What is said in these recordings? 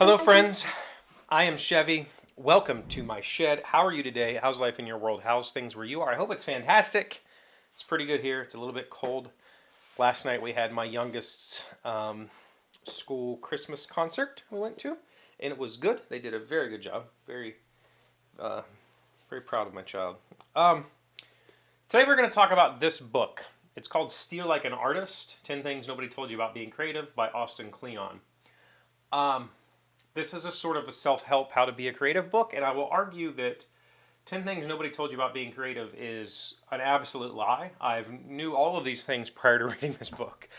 Hello, friends. I am Chevee. Welcome to my shed. How are you today? How's life in your world? How's things where you are? I hope it's fantastic. It's pretty good here. It's a little bit cold. Last night we had my youngest's school Christmas concert we went to, and it was good. They did a very good job. Very proud of my child. Today we're going to talk about this book. It's called Steal Like an Artist, 10 Things Nobody Told You About Being Creative by Austin Kleon. This is a sort of a self-help how to be a creative book, and I will argue that 10 Things Nobody Told You About Being Creative is an absolute lie. I knew all of these things prior to reading this book.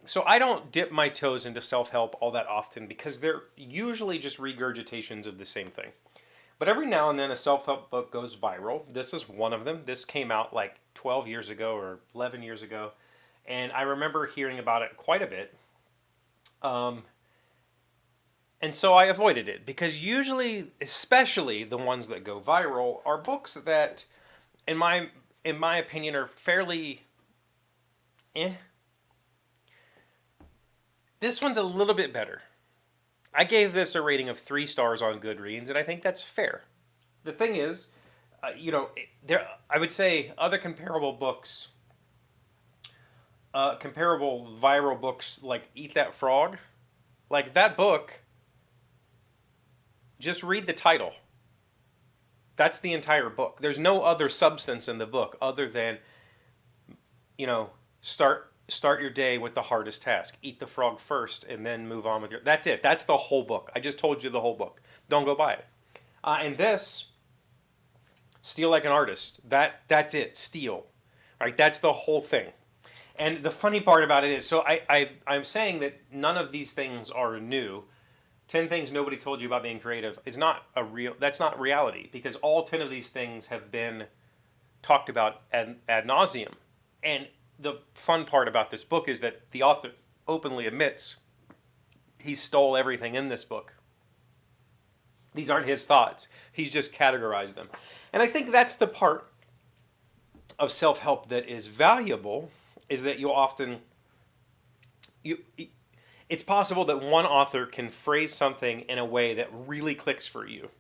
So I don't dip my toes into self-help all that often because they're usually just regurgitations of the same thing. But every now and then a self-help book goes viral. This is one of them. This came out like 12 years ago or 11 years ago, and I remember hearing about it quite a bit. And so I avoided it because usually, especially the ones that go viral, are books that, in my opinion, are fairly eh. This one's a little bit better. I gave this a rating of 3 stars on Goodreads, and I think that's fair. The thing is, I would say other comparable books, comparable viral books like Eat That Frog, like that book. Just read the title. That's the entire book. There's no other substance in the book other than, start your day with the hardest task. Eat the frog first and then move on with your... That's it. That's the whole book. I just told you the whole book. Don't go buy it. And this, Steal Like an Artist, that's it. Steal. Right? That's the whole thing. And the funny part about it is, so I'm saying that none of these things are new. 10 Things Nobody Told You About Being Creative is that's not reality, because all 10 of these things have been talked about ad nauseum. And the fun part about this book is that the author openly admits he stole everything in this book. These aren't his thoughts. He's just categorized them. And I think that's the part of self-help that is valuable, is that it's possible that one author can phrase something in a way that really clicks for you.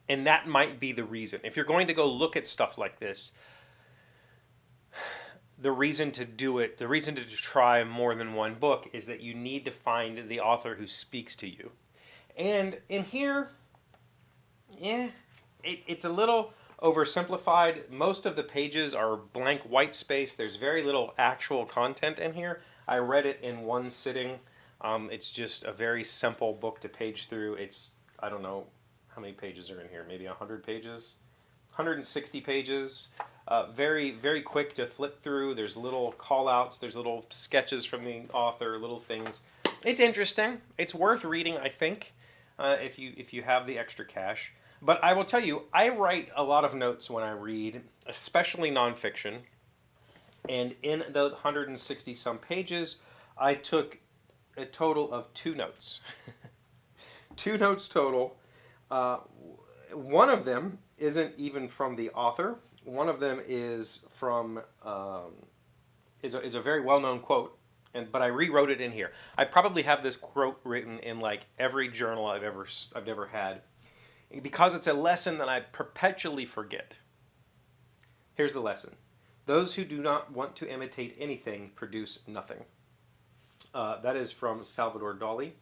And that might be the reason. If you're going to go look at stuff like this, the reason to do it, the reason to try more than one book is that you need to find the author who speaks to you. And in here, it's a little oversimplified. Most of the pages are blank white space. There's very little actual content in here. I read it in one sitting. It's just a very simple book to page through. I don't know how many pages are in here, maybe 100 pages, 160 pages. Very, very quick to flip through. There's little call-outs. There's little sketches from the author, little things. It's interesting. It's worth reading, I think, if you have the extra cash. But I will tell you, I write a lot of notes when I read, especially nonfiction. And in the 160 some pages, I took a total of 2 notes. 2 notes total. One of them isn't even from the author. One of them is from is a very well-known quote, but I rewrote it in here. I probably have this quote written in like every journal I've ever had, because it's a lesson that I perpetually forget. Here's the lesson. Those who do not want to imitate anything produce nothing. That is from Salvador Dali.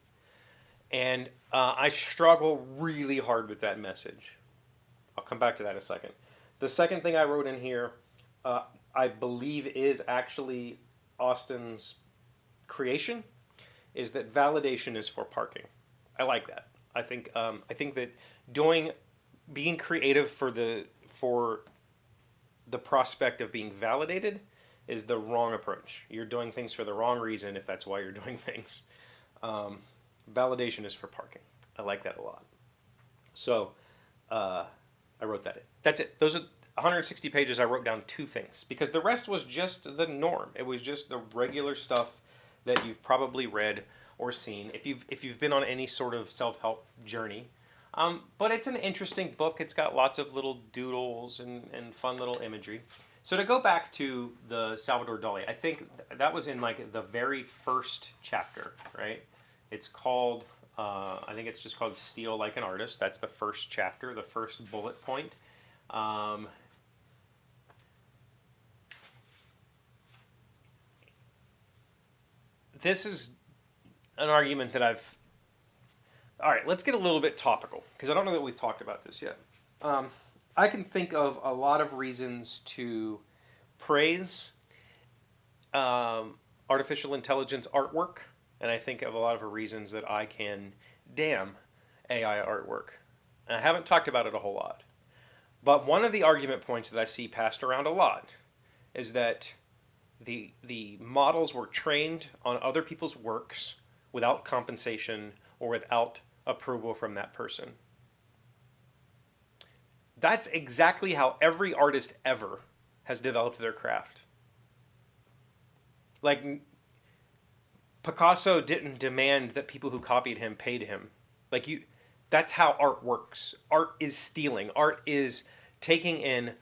And I struggle really hard with that message. I'll come back to that in a second. The second thing I wrote in here, I believe is actually Austin's creation, is that validation is for parking. I like that. I think that being creative for the prospect of being validated is the wrong approach. You're doing things for the wrong reason if that's why you're doing things. Validation is for parking. I like that a lot. So I wrote that in. That's it. Those are 160 pages. I wrote down 2 things because the rest was just the norm. It was just the regular stuff that you've probably read or seen if you've been on any sort of self-help journey. But it's an interesting book. It's got lots of little doodles and fun little imagery. So to go back to the Salvador Dali, I think that was in like the very first chapter, right? It's called, I think it's just called Steal Like an Artist. That's the first chapter, the first bullet point. This is an argument that I've. All right, let's get a little bit topical because I don't know that we've talked about this yet. I can think of a lot of reasons to praise artificial intelligence artwork, and I think of a lot of reasons that I can damn AI artwork. And I haven't talked about it a whole lot. But one of the argument points that I see passed around a lot is that the models were trained on other people's works without compensation or without approval from that person. That's exactly how every artist ever has developed their craft. Like, Picasso didn't demand that people who copied him paid him. That's how art works. Art is stealing. Art is taking in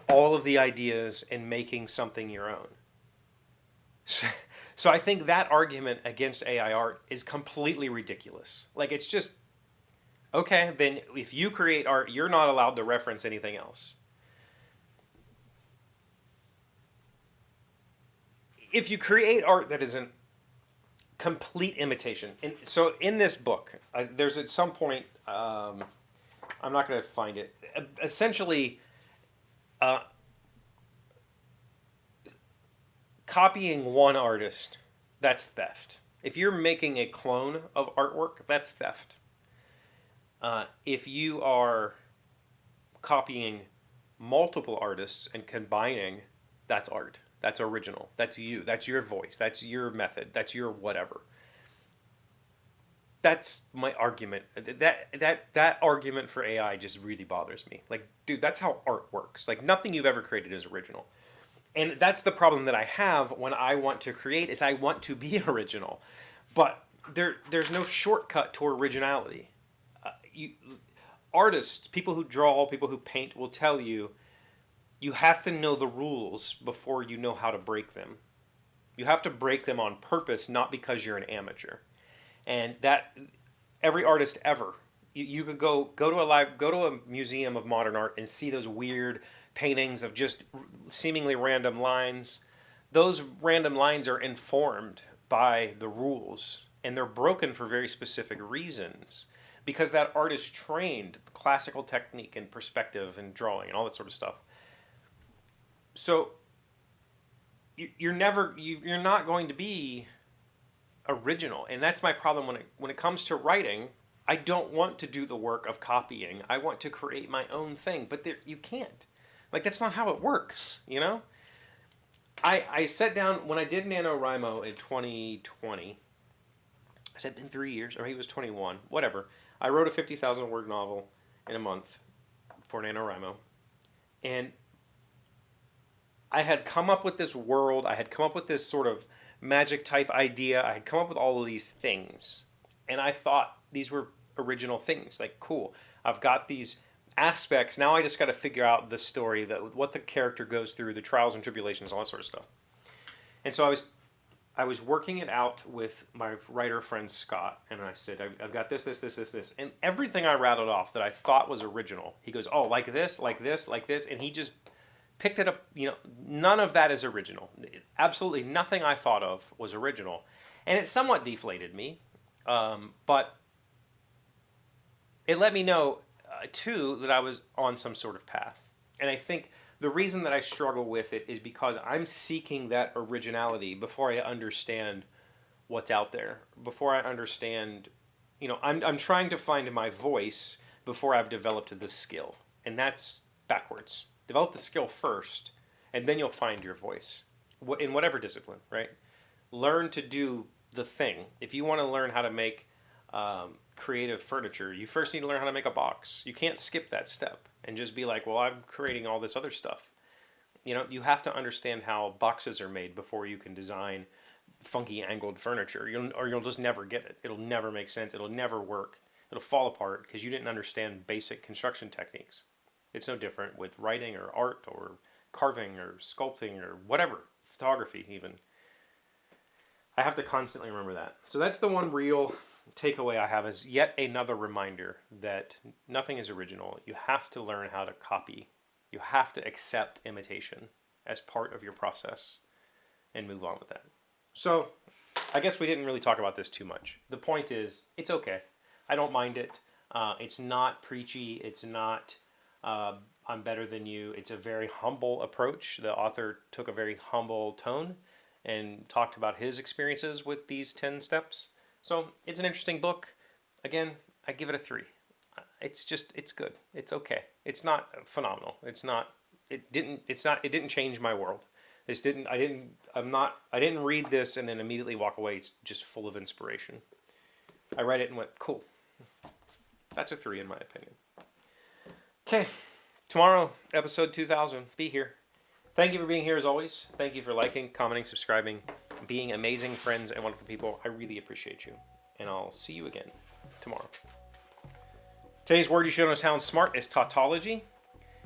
all of the ideas and making something your own. So I think that argument against AI art is completely ridiculous. Like, it's just, okay, then if you create art, you're not allowed to reference anything else. If you create art that isn't complete imitation, and so in this book, there's at some point, I'm not going to find it. Essentially, copying one artist, that's theft. If you're making a clone of artwork, that's theft. If you are copying multiple artists and combining, that's art. That's original. That's you. That's your voice. That's your method. That's your whatever. That's my argument. That argument for AI just really bothers me. Like, dude, that's how art works. Like, nothing you've ever created is original. And that's the problem that I have when I want to create, is I want to be original. But there's no shortcut to originality. Artists, people who draw, people who paint will tell you, you have to know the rules before you know how to break them. You have to break them on purpose, not because you're an amateur. And that every artist ever, you could go to a museum of modern art and see those weird paintings of just seemingly random lines. Those random lines are informed by the rules, and they're broken for very specific reasons, because that art is trained classical technique and perspective and drawing and all that sort of stuff. So you're not going to be original, and that's my problem when it comes to writing. I don't want to do the work of copying. I want to create my own thing, but you can't. Like, that's not how it works, you know? I sat down, when I did NaNoWriMo in 2020, I said in 3 years, or he was 21, whatever. I wrote a 50,000 word novel in a month for NaNoWriMo. And I had come up with this world, I had come up with this sort of magic type idea, I had come up with all of these things. And I thought these were original things, like, cool, I've got these aspects, now I just got to figure out the story, what the character goes through, the trials and tribulations, all that sort of stuff. And so I was working it out with my writer friend Scott, and I said, I've got this, and everything I rattled off that I thought was original, he goes, oh, like this, and he just picked it up. None of that is original. Absolutely nothing I thought of was original, and it somewhat deflated me, but it let me know too that I was on some sort of path. And I think the reason that I struggle with it is because I'm seeking that originality before I understand what's out there, before I understand, I'm trying to find my voice before I've developed the skill, and that's backwards. Develop the skill first, and then you'll find your voice in whatever discipline, right? Learn to do the thing. If you want to learn how to make creative furniture, you first need to learn how to make a box. You can't skip that step and just be like, well, I'm creating all this other stuff. You have to understand how boxes are made before you can design funky angled furniture, or you'll just never get it. It'll never make sense. It'll never work. It'll fall apart because you didn't understand basic construction techniques. It's no different with writing or art or carving or sculpting or whatever, photography even. I have to constantly remember that. So that's the one real takeaway I have is yet another reminder that nothing is original. You have to learn how to copy. You have to accept imitation as part of your process and move on with that. So I guess we didn't really talk about this too much. The point is, it's okay. I don't mind it. It's not preachy. It's not I'm better than you. It's a very humble approach. The author took a very humble tone and talked about his experiences with these 10 steps. So it's an interesting book. Again, I give it a 3. It's good. It's okay. It's not phenomenal. It didn't change my world. I didn't read this and then immediately walk away. It's just full of inspiration. I read it and went, cool. That's a 3 in my opinion. Okay. Tomorrow, episode 2000. Be here. Thank you for being here as always. Thank you for liking, commenting, subscribing, being amazing friends and wonderful people. I really appreciate you. And I'll see you again tomorrow. Today's word you should know sounds smart is tautology.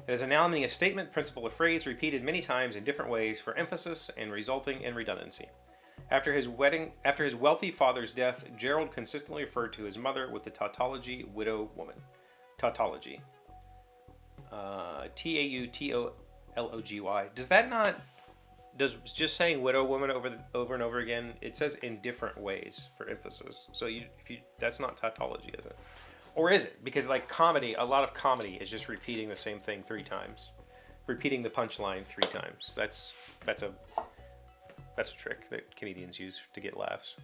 It is a noun meaning a statement, principle, or phrase repeated many times in different ways for emphasis and resulting in redundancy. After his wealthy father's death, Gerald consistently referred to his mother with the tautology widow woman. Tautology. Tautology. Does just saying widow woman over and over again, it says in different ways for emphasis. So that's not tautology, is it? Or is it? Because like comedy, a lot of comedy is just repeating the same thing 3 times. Repeating the punchline 3 times. That's a trick that comedians use to get laughs.